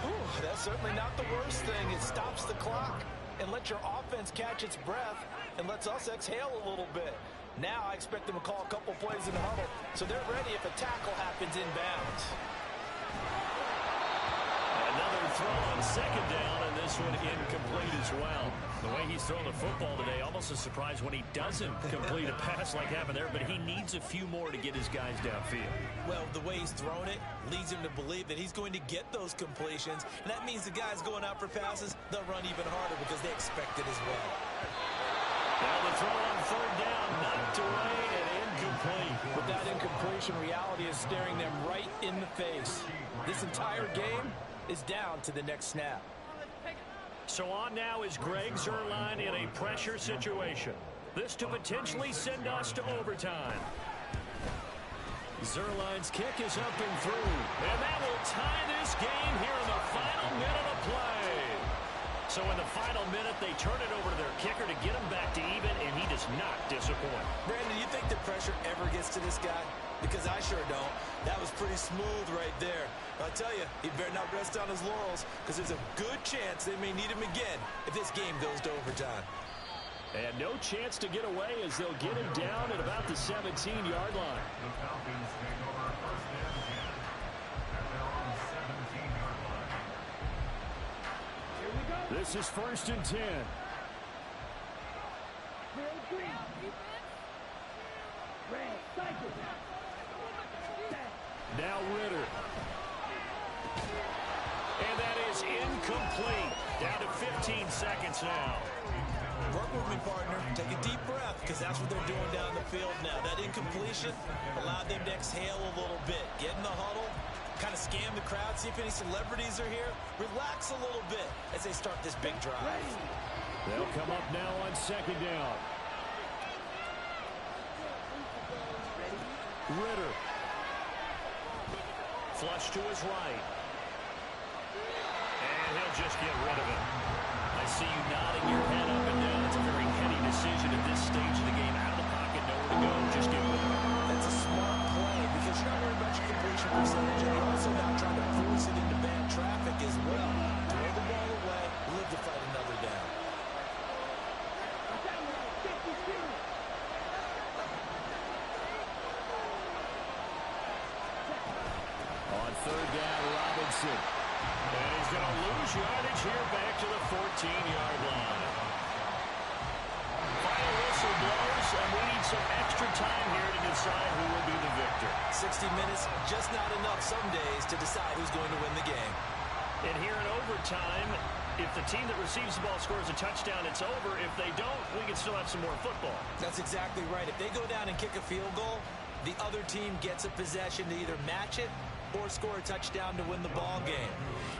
Speaker 7: Ooh, that's certainly not the worst thing. It stops the clock and lets your offense catch its breath and lets us exhale a little bit. Now I expect them to call a couple plays in the huddle, so they're ready if a tackle happens inbounds.
Speaker 4: Another throw on 2nd down, and this one incomplete as well. The way he's throwing the football today, almost a surprise when he doesn't complete a pass like happened there, but he needs a few more to get his guys downfield.
Speaker 6: Well, the way he's thrown it leads him to believe that he's going to get those completions, and that means the guys going out for passes, they'll run even harder because they expect it as well.
Speaker 4: Now the throw on 3rd down, knocked away and incomplete.
Speaker 7: With that incompletion, reality is staring them right in the face. This entire game is down to the next snap.
Speaker 4: So on now is Greg Zuerlein in a pressure situation. This to potentially send us to overtime. Zerline's kick is up and through. And that will tie this game here in the final minute of play. So in the final minute, they turn it over to their kicker to get him back to even, and he does not disappoint.
Speaker 6: Brandon, you think the pressure ever gets to this guy? Because I sure don't. That was pretty smooth right there. I'll tell you, he better not rest on his laurels, because there's a good chance they may need him again if this game goes to overtime.
Speaker 4: And no chance to get away as they'll get him down at about the 17-yard line.
Speaker 5: The Falcons take over first and 10 at their own 17-yard line.
Speaker 2: Here we go.
Speaker 4: This is first and 10.
Speaker 2: Red, cycle.
Speaker 4: Now Ritter. And that is incomplete. Down to 15 seconds now.
Speaker 6: Work with me, partner. Take a deep breath, because that's what they're doing down the field now. That incompletion allowed them to exhale a little bit. Get in the huddle, kind of scan the crowd, see if any celebrities are here. Relax a little bit as they start this big drive.
Speaker 4: They'll come up now on second down. Ritter. Flush to his right. And he'll just get rid of it. I see you nodding your head up and down. It's a very heady decision at this stage of the game. Out of the pocket, nowhere to go. Just get rid of it.
Speaker 6: That's a smart play, because you're not worried about your completion percentage, and you're also not trying to force it into bad traffic as well. Throw the ball away, live to fight another down.
Speaker 4: On third down, Robinson. And he's going to lose yardage here back to the 14-yard line. Final whistle blows, and we need some extra time here to decide who will be the victor.
Speaker 6: 60 minutes, just not enough some days to decide who's going to win the game.
Speaker 4: And here in overtime, if the team that receives the ball scores a touchdown, it's over. If they don't, we can still have some more football.
Speaker 6: That's exactly right. If they go down and kick a field goal, the other team gets a possession to either match it or score a touchdown to win the ball game.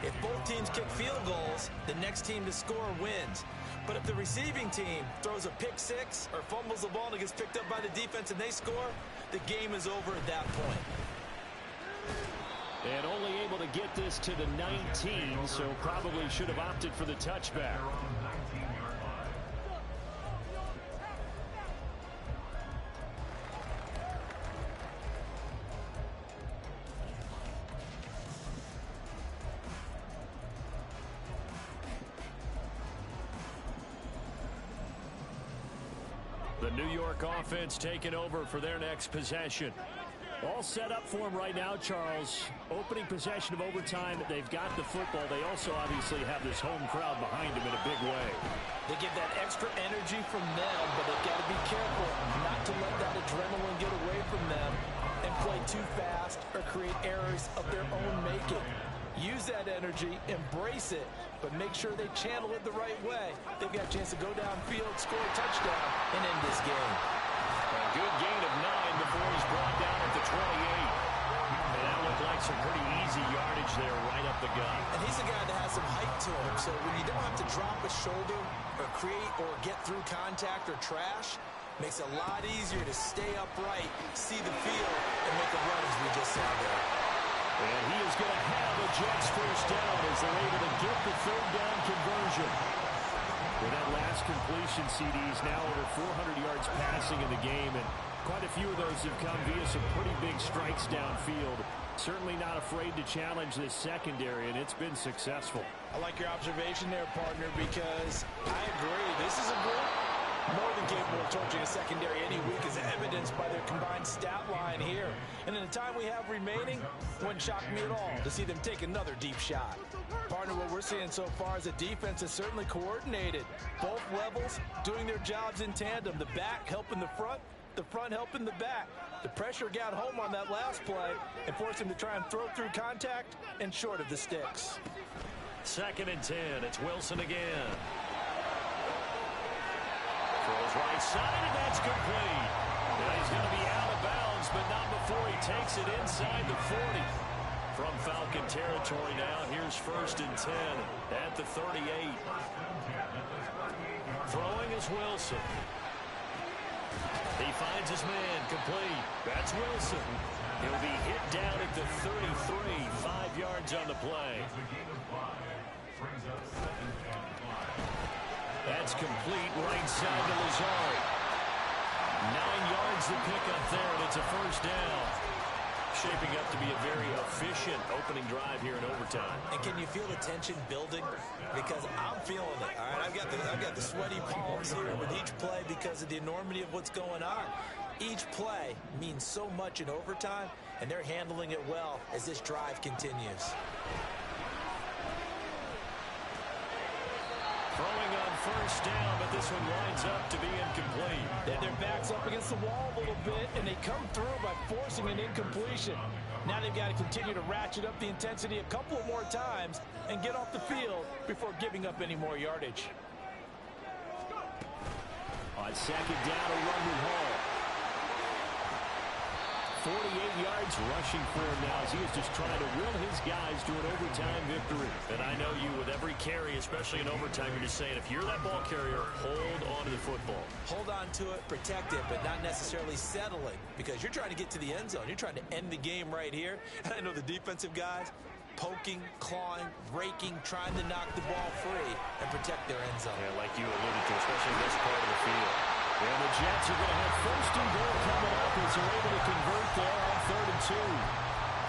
Speaker 6: If both teams kick field goals, the next team to score wins. But if the receiving team throws a pick six or fumbles the ball and it gets picked up by the defense and they score, the game is over at that point.
Speaker 4: And only able to get this to the 19, so probably should have opted for the touchback. The New York offense taking over for their next possession. All set up for them right now, Charles. Opening possession of overtime. They've got the football. They also obviously have this home crowd behind them in a big way.
Speaker 6: They get that extra energy from them, but they've got to be careful not to let that adrenaline get away from them and play too fast or create errors of their own making. Use that energy, embrace it, but make sure they channel it the right way. They've got a chance to go downfield, score a touchdown, and end this game.
Speaker 4: A good gain of 9 before he's brought down at the 28. And that looked like some pretty easy yardage there right up the gut.
Speaker 6: And he's a guy that has some height to him, so when you don't have to drop a shoulder or create or get through contact or trash, makes it a lot easier to stay upright, see the field, and make a run as we just saw there.
Speaker 4: And he is going to have a Jets first down as they're able to get the third down conversion. With that last completion, CD's now over 400 yards passing in the game, and quite a few of those have come via some pretty big strikes downfield. Certainly not afraid to challenge this secondary, and it's been successful.
Speaker 6: I like your observation there, partner, because I agree. This is a group more than capable of torching a secondary any week, as evidenced by their combined stat line here. And in the time we have remaining, wouldn't shock me at all to see them take another deep shot. Partner, what we're seeing so far is a defense that's certainly coordinated. Both levels doing their jobs in tandem. The back helping the front helping the back. The pressure got home on that last play and forced him to try and throw through contact and short of the sticks.
Speaker 4: 2nd and 10. It's Wilson again. Throws right side, and that's complete. Now he's going to be out of bounds, but not before he takes it inside the 40. From Falcon territory now, here's 1st and 10 at the 38. Throwing is Wilson. He finds his man complete. That's Wilson. He'll be hit down at the 33, 5 yards on the play. That's complete right side to Lazard. 9 yards to pick up there, and it's a first down. Shaping up to be a very efficient opening drive here in overtime.
Speaker 6: And can you feel the tension building? Because I'm feeling it. All right, I've got the sweaty palms here with each play because of the enormity of what's going on. Each play means so much in overtime, and they're handling it well as this drive continues.
Speaker 4: Throwing on first down, but this one winds up to be incomplete.
Speaker 7: Their back's up against the wall a little bit, and they come through by forcing an incompletion. Now they've got to continue to ratchet up the intensity a couple of more times and get off the field before giving up any more yardage.
Speaker 4: On second down, a run with Hall. 48 yards rushing for him now as he is just trying to will his guys to an overtime victory. And I know you, with every carry, especially in overtime, you're just saying, if you're that ball carrier, hold on to the football.
Speaker 6: Hold on to it, protect it, but not necessarily settling, because you're trying to get to the end zone. You're trying to end the game right here. And I know the defensive guys poking, clawing, raking, trying to knock the ball free and protect their end zone.
Speaker 4: Yeah, like you alluded to, especially in this part of the field. And the Jets are going to have first and goal coming up as they're able to convert there on 3rd and 2.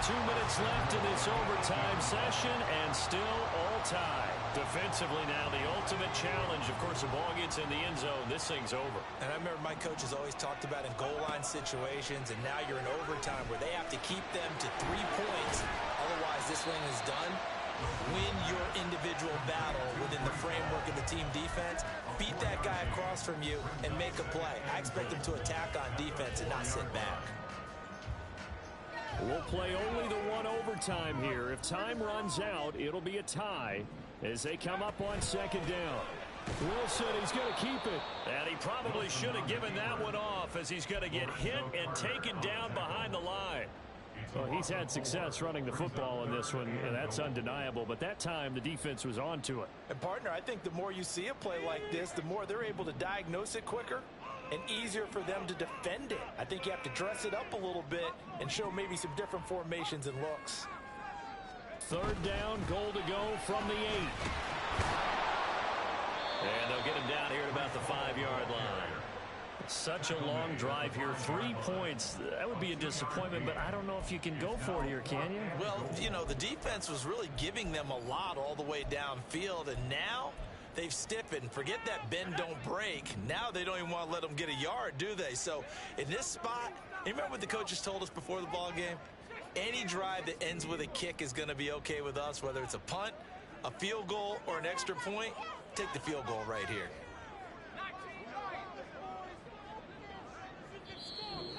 Speaker 4: 2 minutes left in this overtime session, and still all tied. Defensively now, the ultimate challenge. Of course, the ball gets in the end zone. This thing's over.
Speaker 6: And I remember my coaches always talked about in goal line situations, and now you're in overtime where they have to keep them to 3 points. Otherwise, this thing is done. Win your individual battle within the framework of the team defense. Beat that guy across from you and make a play. I expect them to attack on defense and not sit back.
Speaker 4: We'll play only the one overtime here. If time runs out, it'll be a tie as they come up on second down. Wilson, he's going to keep it. And he probably should have given that one off as he's going to get hit and taken down behind the line. Well, he's had success running the football in this one, and that's undeniable. But that time, the defense was on to it.
Speaker 7: And, partner, I think the more you see a play like this, the more they're able to diagnose it quicker and easier for them to defend it. I think you have to dress it up a little bit and show maybe some different formations and looks.
Speaker 4: 3rd down, goal to go from the 8. And they'll get him down here at about the 5-yard line. Such a long drive here. 3 points. That would be a disappointment, but I don't know if you can go for it here, can you?
Speaker 6: Well, you know, the defense was really giving them a lot all the way downfield, and now they've stiffened. Forget that bend, don't break. Now they don't even want to let them get a yard, do they? So in this spot, you remember what the coaches told us before the ball game? Any drive that ends with a kick is going to be okay with us, whether it's a punt, a field goal, or an extra point. Take the field goal right here.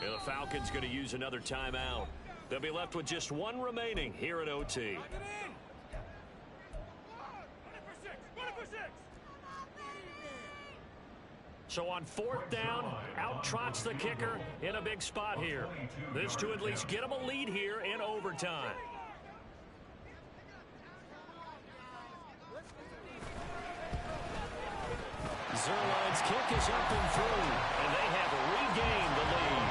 Speaker 4: And the Falcons going to use another timeout. They'll be left with just one remaining here at OT. So on 4th down, out trots the kicker in a big spot here. This to at least get them a lead here in overtime. Zerline's kick is up and through, and they have regained the lead.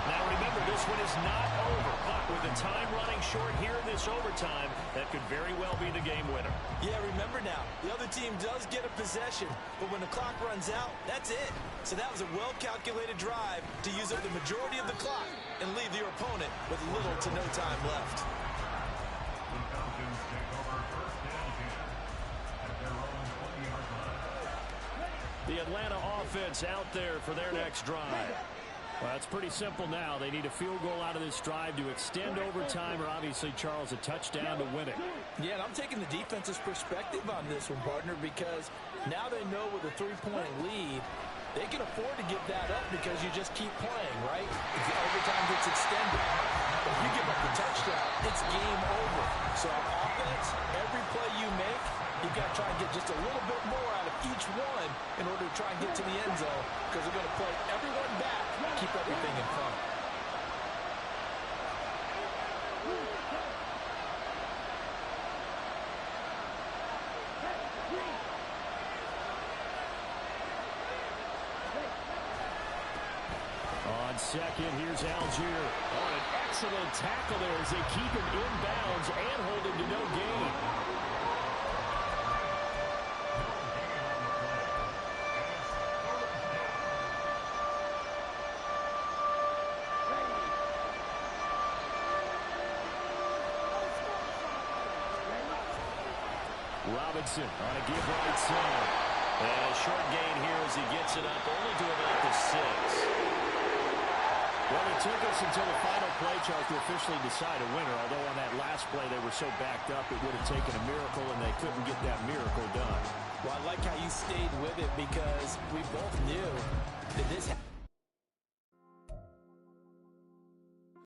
Speaker 4: Now remember, this one is not over, but with the time running short here in this overtime, that could very well be the game winner.
Speaker 6: Yeah, remember now, the other team does get a possession, but when the clock runs out, that's it. So that was a well-calculated drive to use up the majority of the clock and leave your opponent with little to no time left.
Speaker 5: The Falcons take over 1st and 10 at their own 20-yard line.
Speaker 4: The Atlanta offense out there for their next drive. Well, it's pretty simple now. They need a field goal out of this drive to extend overtime, or obviously, Charles, a touchdown to win it.
Speaker 7: Yeah, and I'm taking the defense's perspective on this one, partner, because now they know with a 3-point lead, they can afford to give that up because you just keep playing, right? If the overtime gets extended, if you give up the touchdown, it's game over. So on offense, every play you make, you've got to try and get just a little bit more out of each one in order to try and get to the end zone, because they're going to play everyone back, keep everything in front.
Speaker 4: second. Here's Algier.
Speaker 8: Oh, an excellent tackle there as they keep him inbounds and hold him to no gain.
Speaker 4: Robinson on a give right side. And a short gain here as he gets it up, only to about the 6. Well, it took us until the final play chart to officially decide a winner, although on that last play they were so backed up it would have taken a miracle, and they couldn't get that miracle done.
Speaker 6: Well, I like how you stayed with it because we both knew that this